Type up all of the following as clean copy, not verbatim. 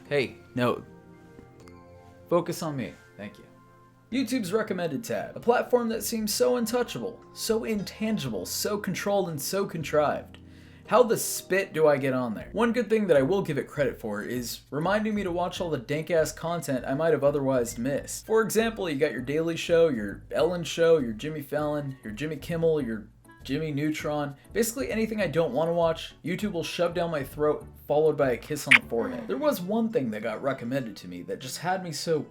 Hey, no. Focus on me. Thank you. YouTube's recommended tab, a platform that seems so untouchable, so intangible, so controlled and so contrived. How the spit do I get on there? One good thing that I will give it credit for is reminding me to watch all the dank-ass content I might have otherwise missed. For example, you got your Daily Show, your Ellen Show, your Jimmy Fallon, your Jimmy Kimmel, your Jimmy Neutron. Basically anything I don't want to watch, YouTube will shove down my throat, followed by a kiss on the forehead. There was one thing that got recommended to me that just had me so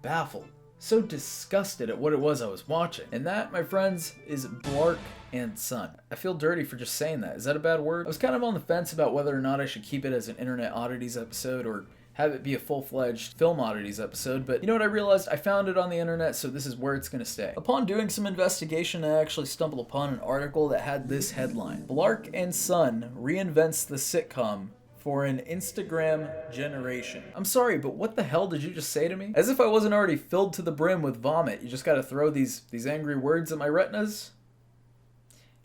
baffled, so disgusted at what it was I was watching. And that, my friends, is Blark and Son. I feel dirty for just saying that. Is that a bad word? I was kind of on the fence about whether or not I should keep it as an Internet Oddities episode or have it be a full-fledged Film Oddities episode, but you know what I realized? I found it on the internet, so this is where it's gonna stay. Upon doing some investigation, I actually stumbled upon an article that had this headline: Blark and Son reinvents the sitcom for an Instagram generation. I'm sorry, but what the hell did you just say to me? As if I wasn't already filled to the brim with vomit, you just gotta throw these angry words at my retinas?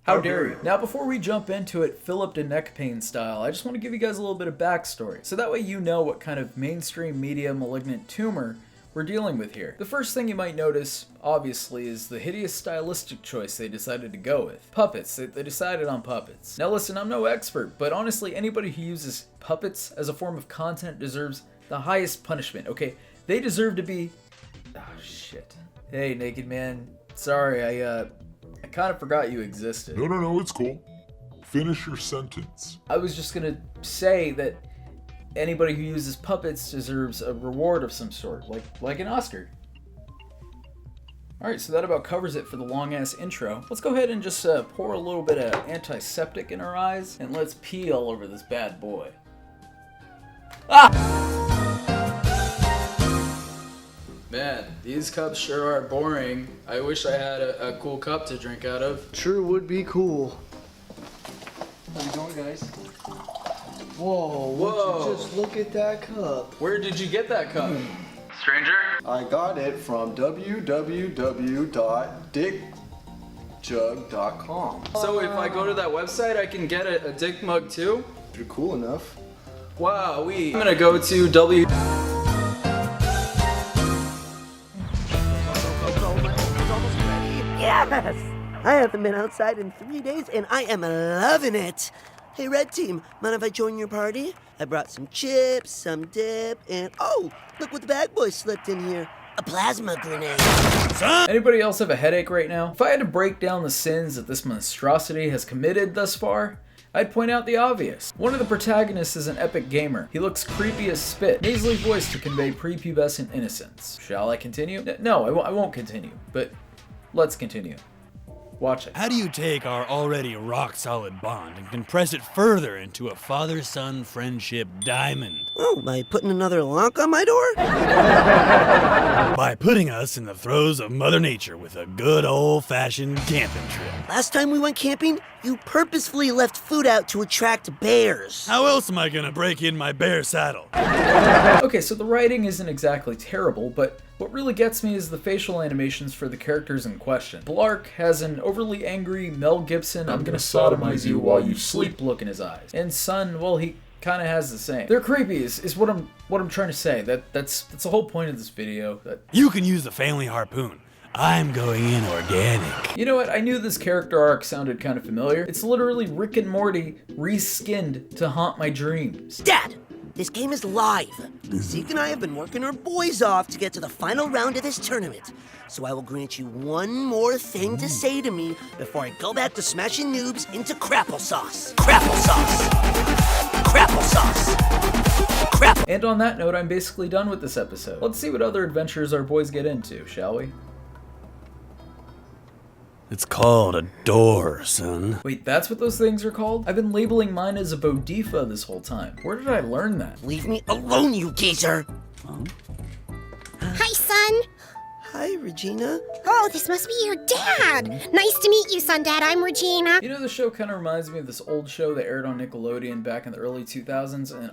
How dare you? Now before we jump into it Philip de neck pain style, I just want to give you guys a little bit of backstory, so that way you know what kind of mainstream media malignant tumor we're dealing with here. The first thing you might notice, obviously, is the hideous stylistic choice they decided to go with. Puppets. They decided on puppets. Now listen, I'm no expert, but honestly, anybody who uses puppets as a form of content deserves the highest punishment, okay? They deserve to be... Oh, shit. Hey, Naked Man. Sorry, I kind of forgot you existed. No, it's cool. Finish your sentence. I was just gonna say that anybody who uses puppets deserves a reward of some sort, like an Oscar. Alright, so that about covers it for the long-ass intro. Let's go ahead and just pour a little bit of antiseptic in our eyes, and let's pee all over this bad boy. Ah! Man, these cups sure are boring. I wish I had a cool cup to drink out of. Sure would be cool. How you doing, guys? Whoa, would you just look at that cup? Where did you get that cup? Stranger? I got it from www.dickjug.com. So if I go to that website, I can get a dick mug too? If you're cool enough. Wow, I'm gonna go to W... Yes! I haven't been outside in 3 days and I am loving it. Hey, Red Team, mind if I join your party? I brought some chips, some dip, and oh, look what the bad boy slipped in here. A plasma grenade. Anybody else have a headache right now? If I had to break down the sins that this monstrosity has committed thus far, I'd point out the obvious. One of the protagonists is an epic gamer. He looks creepy as spit, nasally voiced to convey prepubescent innocence. Shall I continue? No, I won't continue, but let's continue. Watch it. How do you take our already rock-solid bond and compress it further into a father-son friendship diamond? Oh, by putting another lock on my door? By putting us in the throes of Mother Nature with a good old-fashioned camping trip. Last time we went camping, you purposefully left food out to attract bears. How else am I gonna break in my bear saddle? Okay, so the writing isn't exactly terrible, but what really gets me is the facial animations for the characters in question. Blark has an overly angry Mel Gibson, I'm gonna sodomize you while you sleep look in his eyes. And Son, well, he kinda has the same. They're creepy is what I'm trying to say. That's the whole point of this video. You can use the family harpoon. I'm going in organic. You know what? I knew this character arc sounded kind of familiar. It's literally Rick and Morty reskinned to haunt my dreams. Dad, this game is live. Zeke and I have been working our boys off to get to the final round of this tournament. So I will grant you one more thing to say to me before I go back to smashing noobs into crapple sauce. Crapple sauce. Crapple sauce. Crapple. And on that note, I'm basically done with this episode. Let's see what other adventures our boys get into, shall we? It's called a door, son. Wait, that's what those things are called? I've been labeling mine as a Bodifa this whole time. Where did I learn that? Leave me alone, you geezer. Hi, son. Hi, Regina. Oh, this must be your dad. Nice to meet you, son, Dad. I'm Regina. You know, the show kind of reminds me of this old show that aired on Nickelodeon back in the early 2000s, and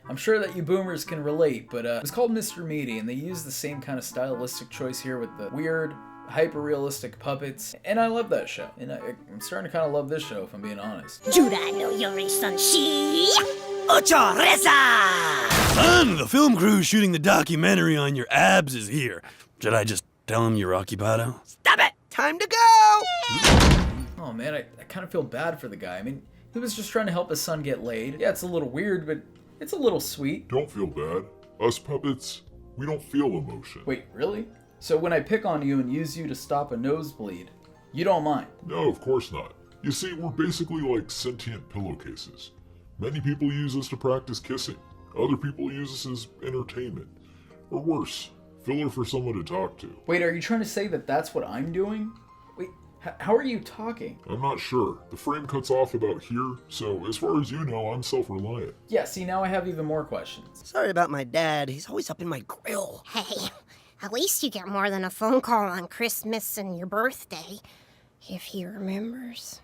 I'm sure that you boomers can relate, but it was called Mr. Meaty, and they used the same kind of stylistic choice here with the weird, hyper-realistic puppets, and I love that show. And I'm starting to kind of love this show, if I'm being honest. Dude, I know you're a son. She. Ocho reza! Son, the film crew shooting the documentary on your abs is here. Should I just tell him you're occupado? Stop it! Time to go! Oh man, I kind of feel bad for the guy. I mean, he was just trying to help his son get laid. Yeah, it's a little weird, but it's a little sweet. Don't feel bad. Us puppets, we don't feel emotion. Wait, really? So when I pick on you and use you to stop a nosebleed, you don't mind? No, of course not. You see, we're basically like sentient pillowcases. Many people use us to practice kissing. Other people use us as entertainment. Or worse, filler for someone to talk to. Wait, are you trying to say that that's what I'm doing? Wait, how are you talking? I'm not sure. The frame cuts off about here, so as far as you know, I'm self-reliant. Yeah, see, now I have even more questions. Sorry about my dad. He's always up in my grill. Hey, at least you get more than a phone call on Christmas and your birthday, if he remembers.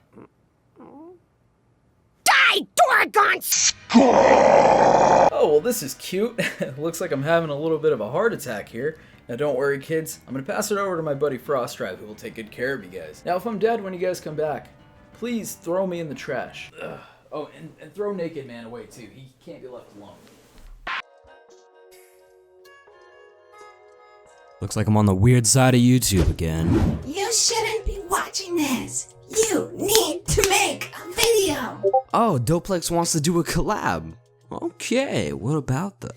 Die, Dorgon! Oh, well, this is cute. Looks like I'm having a little bit of a heart attack here. Now, don't worry, kids. I'm going to pass it over to my buddy FrostDrive, who will take good care of you guys. Now, if I'm dead when you guys come back, please throw me in the trash. Ugh. Oh, and throw Naked Man away, too. He can't be left alone. Looks like I'm on the weird side of YouTube again. You shouldn't be watching this. You need to make a video. Oh, Doplex wants to do a collab. Okay, what about the...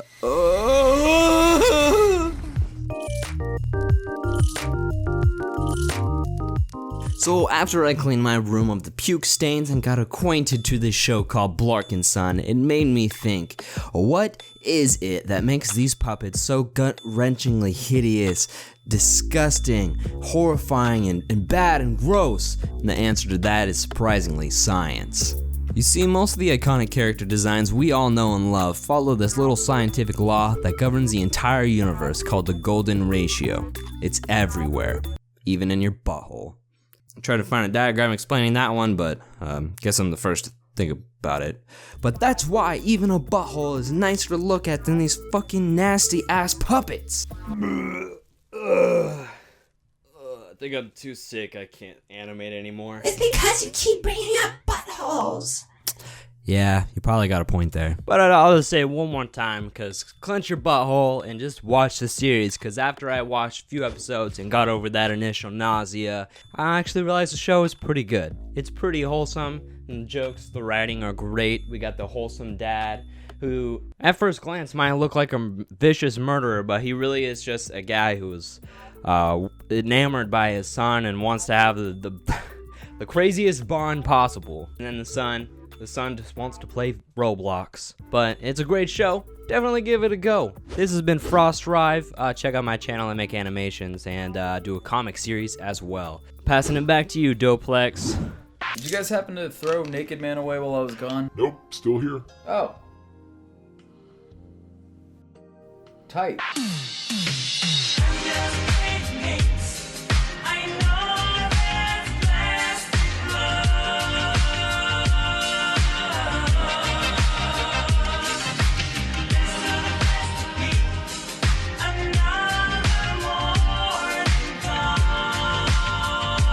So after I cleaned my room of the puke stains and got acquainted to this show called Blark and Son, it made me think, what is it that makes these puppets so gut-wrenchingly hideous, disgusting, horrifying, and bad and gross? And the answer to that is surprisingly science. You see, most of the iconic character designs we all know and love follow this little scientific law that governs the entire universe called the golden ratio. It's everywhere, even in your butthole. I tried to find a diagram explaining that one, but guess I'm the first to think about it. But that's why even a butthole is nicer to look at than these fucking nasty ass puppets. I think I'm too sick. I can't animate anymore. It's because you keep bringing up buttholes. Yeah, you probably got a point there. But I'll just say it one more time, because clench your butthole and just watch the series, because after I watched a few episodes and got over that initial nausea, I actually realized the show is pretty good. It's pretty wholesome, and the jokes, the writing are great. We got the wholesome dad, who at first glance might look like a vicious murderer, but he really is just a guy who's enamored by his son and wants to have the craziest bond possible. And then the son just wants to play Roblox. But it's a great show. Definitely give it a go. This has been FrostDrive. Check out my channel. I make animations and do a comic series as well. Passing it back to you, Doplex. Did you guys happen to throw Naked Man away while I was gone? Nope, still here. Oh. Tight.